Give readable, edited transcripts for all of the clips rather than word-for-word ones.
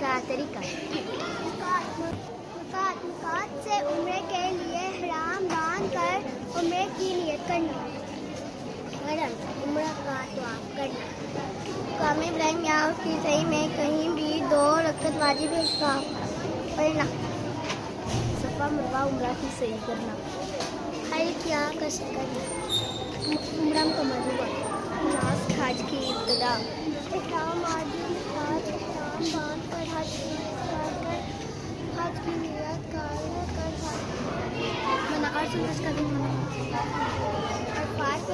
کا طریقہ مقات سے عمرے کے لیے احرام باندھ کر عمرے کی نیت کرنا. حرم عمرہ کا طواف کرنا. مقام ابراہیم یا اس کی صحیح میں کہیں بھی 2 رکعت واجب احرام پڑھنا. صفا مروہ عمرہ کی صحیح کرنا. حج یا قصر کرنا. عمرہ مکمل ہوا. ناسک حج کی ابتدا. احرام عادی حج احرام باندھ کر حج کی نیت کر مناقار سے حج کا دن منانا. عرفات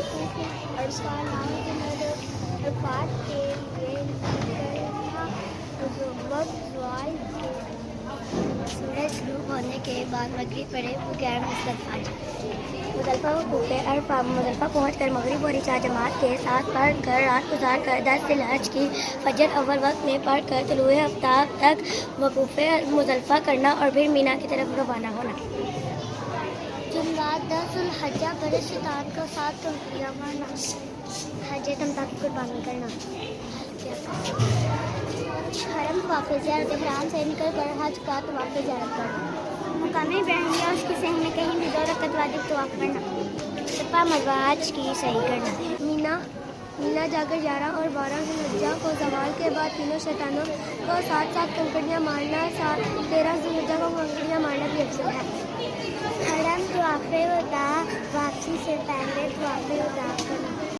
عرفات کے لیے کرنا. زوال کے سورج غروب ہونے کے بعد مغرب پڑے بغیر مزدلفہ جائے. مزدلفہ وقوف عرفہ. مزدلفہ پہنچ کر مغرب اور عشاء جماعت کے ساتھ پڑھ کر رات گزار کر 10 ذی الحجہ کی فجر اول وقت میں پڑھ کر طلوع آفتاب تک وقوف مزدلفہ کرنا اور پھر مینا کی طرف روانہ ہونا. جمعرات 10 ذی الحجہ برے شیطان کو 7 ٹوکریاں مارنا. حج تمتع کی قربانی کرنا. حرم طواف زیارت. احرام سے نکل کر حج کا طواف زیارت کرنا. مقام ابراہیم یا اس کی صحیح میں کہیں بھی 2 رکعت واجب طواف کرنا. صفا مروہ حج کی صحیح کرنا. مینا جا کر 11 اور 12 ذی الحجہ کو زوال کے بعد تینوں شیطانوں کو 7 کنکریاں مارنا. 13 ذی الحجہ کو کنکریاں مارنا بھی افضل ہے. حرم طواف وداع. واپسی سے پہلے طواف وداع کرنا.